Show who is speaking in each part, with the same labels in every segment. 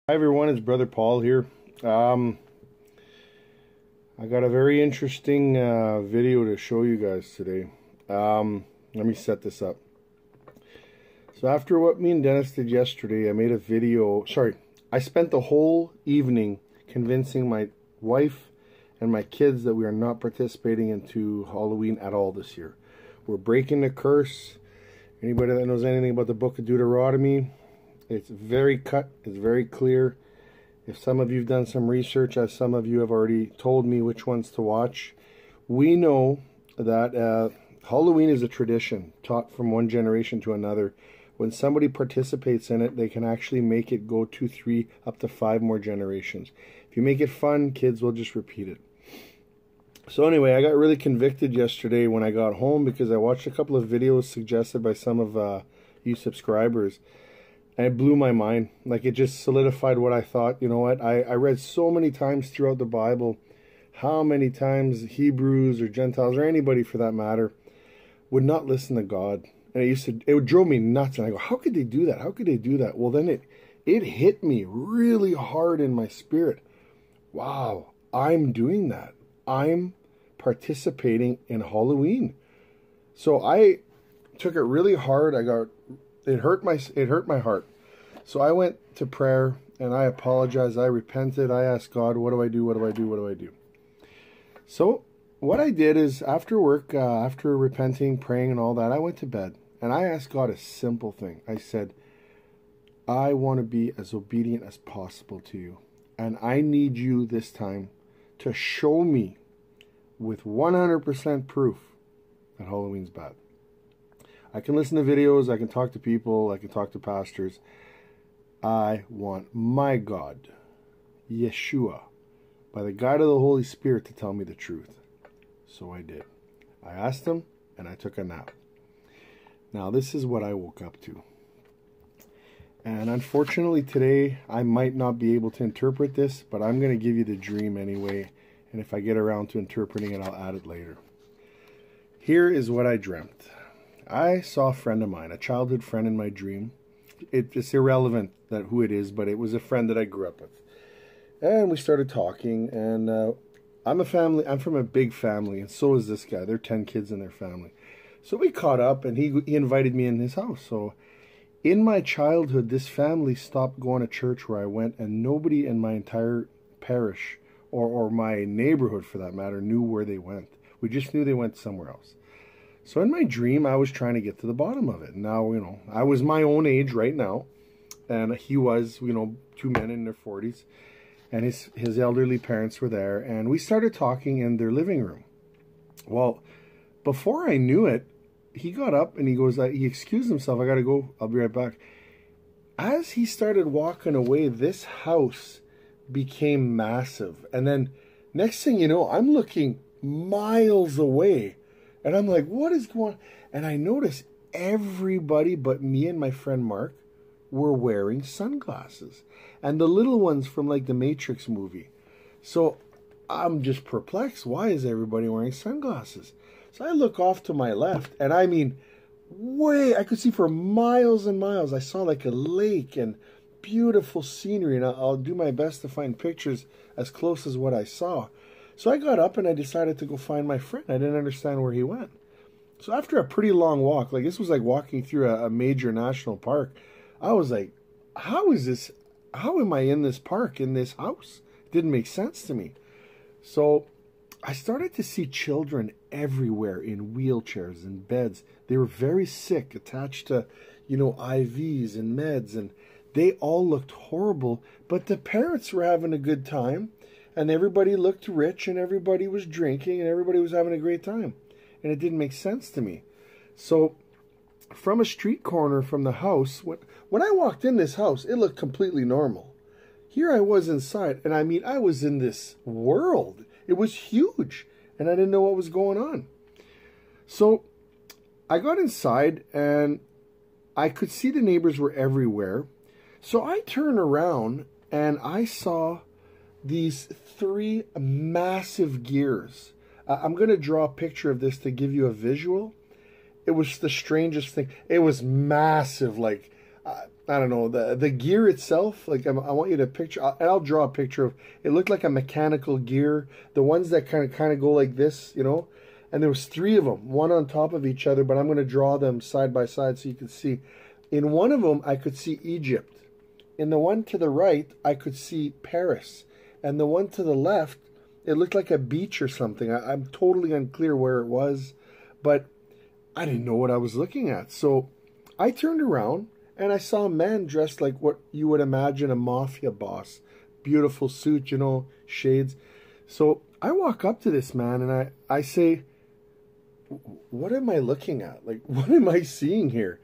Speaker 1: Hi everyone, it's Brother Paul here. I got a very interesting video to show you guys today. Let me set this up. So after what me and Dennis did yesterday, I made a video. I spent the whole evening convincing my wife and my kids that we are not participating into Halloween at all this year. We're breaking the curse. Anybody that knows anything about the book of Deuteronomy, it's very cut, it's very clear. If some of you have done some research, as some of you have already told me which ones to watch, we know that Halloween is a tradition taught from one generation to another. When somebody participates in it, they can actually make it go 2, 3, up to 5 more generations. If you make it fun, kids will just repeat it. So anyway, I got really convicted yesterday when I got home because I watched a couple of videos suggested by some of you subscribers. And it blew my mind. Like, it just solidified what I thought. You know what? I read so many times throughout the Bible how many times Hebrews or Gentiles or anybody for that matter would not listen to God. And it drove me nuts. And I go, how could they do that? How could they do that? Well, then it hit me really hard in my spirit. Wow, I'm doing that. I'm participating in Halloween. So I took it really hard. It hurt my heart. So I went to prayer and I apologized. I repented. I asked God, what do I do? What do I do? What do I do? So what I did is after work, after repenting, praying and all that, I went to bed and I asked God a simple thing. I said, I want to be as obedient as possible to you. And I need you this time to show me with 100% proof that Halloween's bad. I can listen to videos, I can talk to people, I can talk to pastors. I want my God, Yeshua, by the guide of the Holy Spirit, to tell me the truth. So I did. I asked him and I took a nap. Now this is what I woke up to. And unfortunately today I might not be able to interpret this, but I'm going to give you the dream anyway. And if I get around to interpreting it, I'll add it later. Here is what I dreamt. I saw a friend of mine, a childhood friend in my dream. It's irrelevant that who it is, but it was a friend that I grew up with. And we started talking, and I'm from a big family, and so is this guy. There are 10 kids in their family. So we caught up, and he invited me in his house. So in my childhood, this family stopped going to church where I went, and nobody in my entire parish or my neighborhood, for that matter, knew where they went. We just knew they went somewhere else. So in my dream, I was trying to get to the bottom of it. Now, I was my own age right now, and he was, 2 men in their 40s, and his elderly parents were there, and we started talking in their living room. Well, before I knew it, he got up and he excused himself. I got to go. I'll be right back. As he started walking away, this house became massive. And then next thing you know, I'm looking miles away. And I'm like, what is going on? And I noticed everybody but me and my friend Mark were wearing sunglasses. And the little ones from like the Matrix movie. So I'm just perplexed. Why is everybody wearing sunglasses? So I look off to my left. And I mean, I could see for miles and miles. I saw like a lake and beautiful scenery. And I'll do my best to find pictures as close as what I saw. So I got up and I decided to go find my friend. I didn't understand where he went. So after a pretty long walk, like this was like walking through a major national park, I was like, how am I in this park, in this house? It didn't make sense to me. So I started to see children everywhere in wheelchairs and beds. They were very sick, attached to, IVs and meds, and they all looked horrible, but the parents were having a good time. And everybody looked rich, and everybody was drinking, and everybody was having a great time. And it didn't make sense to me. So from a street corner from the house, when I walked in this house, it looked completely normal. Here I was inside, and I was in this world. It was huge, and I didn't know what was going on. So I got inside, and I could see the neighbors were everywhere. So I turned around, and I saw these 3 massive gears. I'm going to draw a picture of this to give you a visual. It was the strangest thing. It was massive. Like, I don't know, the gear itself, like I want you to picture, and I'll draw a picture of, it looked like a mechanical gear, the ones that kind of go like this, you know, and there was 3 of them, one on top of each other, but I'm going to draw them side by side so you can see. In one of them, I could see Egypt. In the one to the right, I could see Paris. And the one to the left, it looked like a beach or something. I'm totally unclear where it was, but I didn't know what I was looking at. So I turned around, and I saw a man dressed like what you would imagine a mafia boss. Beautiful suit, you know, shades. So I walk up to this man and I say, what am I looking at? Like, what am I seeing here?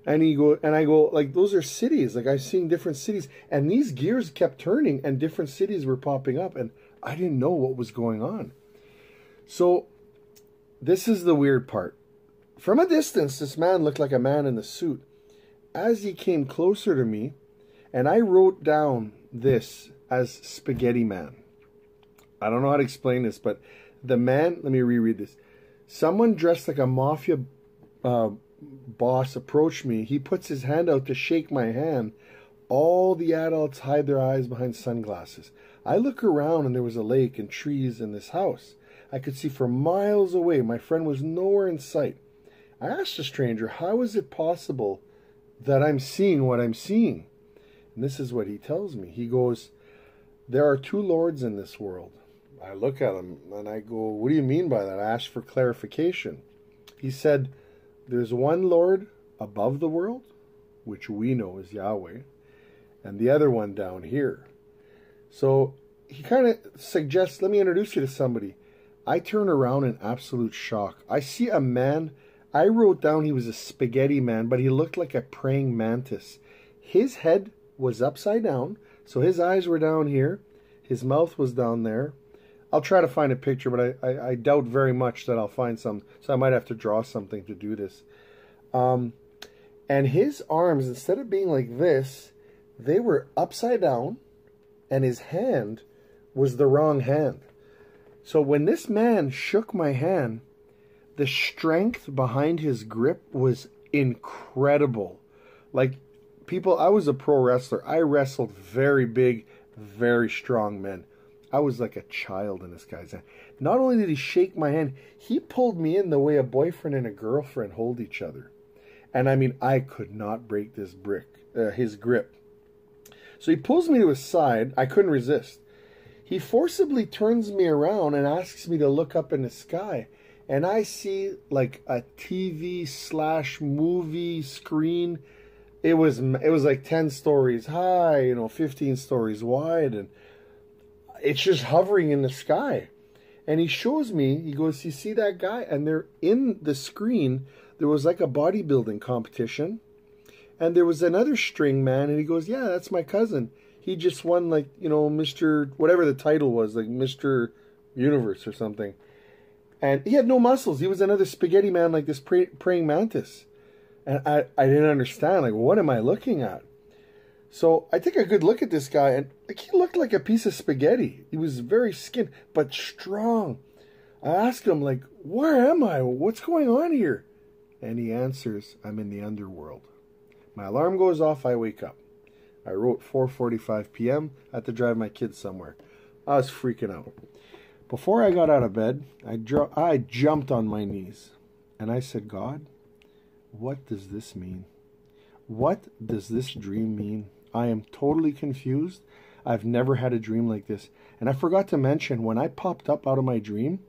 Speaker 1: And I go, like, those are cities. Like, I've seen different cities. And these gears kept turning and different cities were popping up. And I didn't know what was going on. So this is the weird part. From a distance, this man looked like a man in a suit. As he came closer to me, and I wrote down this as Spaghetti Man. I don't know how to explain this, but the man, let me reread this. Someone dressed like a mafia boss approached me. He puts his hand out to shake my hand. All the adults hide their eyes behind sunglasses. I look around and there was a lake and trees in this house. I could see for miles away. My friend was nowhere in sight. I asked the stranger, how is it possible that I'm seeing what I'm seeing? And this is what he tells me. He goes, there are 2 lords in this world. I look at him and I go, what do you mean by that? I asked for clarification. He said, there's one Lord above the world, which we know is Yahweh, and the other one down here. So he kind of suggests, let me introduce you to somebody. I turn around in absolute shock. I see a man. I wrote down he was a spaghetti man, but he looked like a praying mantis. His head was upside down, so his eyes were down here. His mouth was down there. I'll try to find a picture, but I doubt very much that I'll find some, so I might have to draw something to do this. And his arms, instead of being like this, they were upside down, and his hand was the wrong hand. So when this man shook my hand, the strength behind his grip was incredible. Like, people, I was a pro wrestler. I wrestled very big, very strong men. I was like a child in this guy's hand. Not only did he shake my hand, he pulled me in the way a boyfriend and a girlfriend hold each other. And I mean, I could not break this his grip. So he pulls me to his side. I couldn't resist. He forcibly turns me around and asks me to look up in the sky. And I see like a TV/movie screen. It was like 10 stories high, you know, 15 stories wide, and it's just hovering in the sky. And he shows me, he goes, you see that guy? And there in the screen, there was like a bodybuilding competition. And there was another string man, and he goes, yeah, that's my cousin. He just won, like, you know, Mr. whatever the title was, like Mr. Universe or something. And he had no muscles. He was another spaghetti man like this praying mantis. And I didn't understand, like, what am I looking at? So I take a good look at this guy, and like, he looked like a piece of spaghetti. He was very skinny, but strong. I asked him, like, where am I? What's going on here? And he answers, I'm in the underworld. My alarm goes off, I wake up. I wrote 4:45 p.m. I had to drive my kids somewhere. I was freaking out. Before I got out of bed, I jumped on my knees. And I said, God, what does this mean? What does this dream mean? I am totally confused. I've never had a dream like this. And I forgot to mention, when I popped up out of my dream,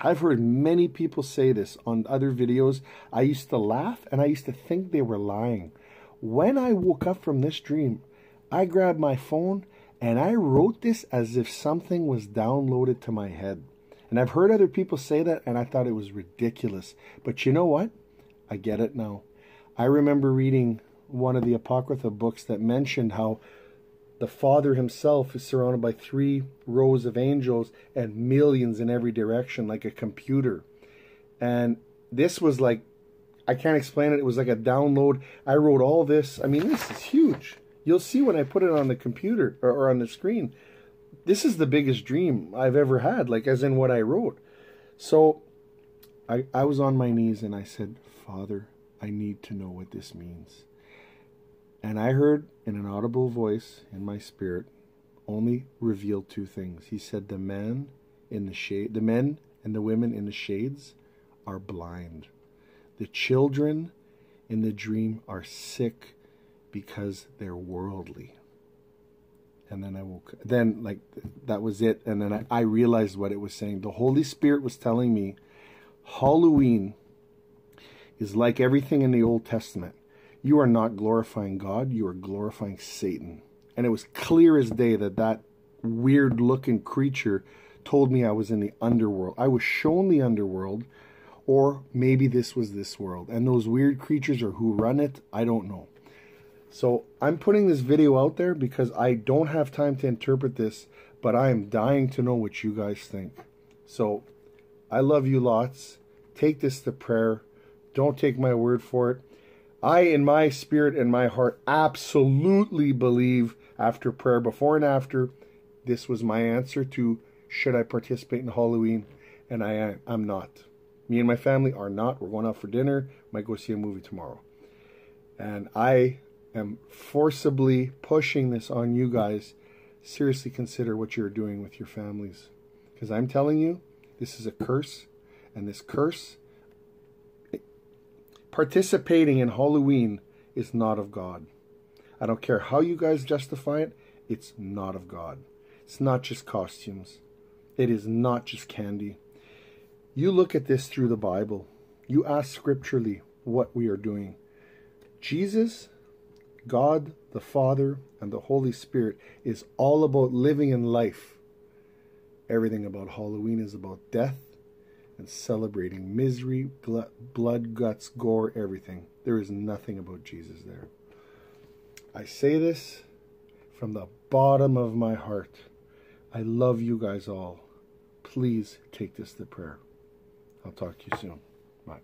Speaker 1: I've heard many people say this on other videos. I used to laugh and I used to think they were lying. When I woke up from this dream, I grabbed my phone and I wrote this as if something was downloaded to my head. And I've heard other people say that, and I thought it was ridiculous. But you know what? I get it now. I remember reading one of the Apocrypha books that mentioned how the Father himself is surrounded by 3 rows of angels and millions in every direction, like a computer. And this was like, I can't explain it. It was like a download. I wrote all this. I mean, this is huge. You'll see when I put it on the computer or on the screen. This is the biggest dream I've ever had, like as in what I wrote. So I was on my knees and I said, Father, I need to know what this means. And I heard in an audible voice in my spirit only revealed two things. He said the men and the women in the shades are blind. The children in the dream are sick because they're worldly. And then I woke up. Then, like, that was it. And then I realized what it was saying. The Holy Spirit was telling me Halloween is like everything in the Old Testament. You are not glorifying God. You are glorifying Satan. And it was clear as day that that weird-looking creature told me I was in the underworld. I was shown the underworld, or maybe this was this world. And those weird creatures or who run it, I don't know. So I'm putting this video out there because I don't have time to interpret this, but I am dying to know what you guys think. So I love you lots. Take this to prayer. Don't take my word for it. I, in my spirit and my heart, absolutely believe after prayer, before and after, this was my answer to should I participate in Halloween, and I'm not. Me and my family are not. We're going out for dinner. Might go see a movie tomorrow. And I am forcibly pushing this on you guys. Seriously consider what you're doing with your families. Because I'm telling you, this is a curse. And this curse, participating in Halloween is not of God. I don't care how you guys justify it. It's not of God. It's not just costumes. It is not just candy. You look at this through the Bible. You ask scripturally what we are doing. Jesus, God, the Father, and the Holy Spirit is all about living in life. Everything about Halloween is about death and celebrating misery, blood, guts, gore, everything. There is nothing about Jesus there. I say this from the bottom of my heart. I love you guys all. Please take this to prayer. I'll talk to you soon. Bye.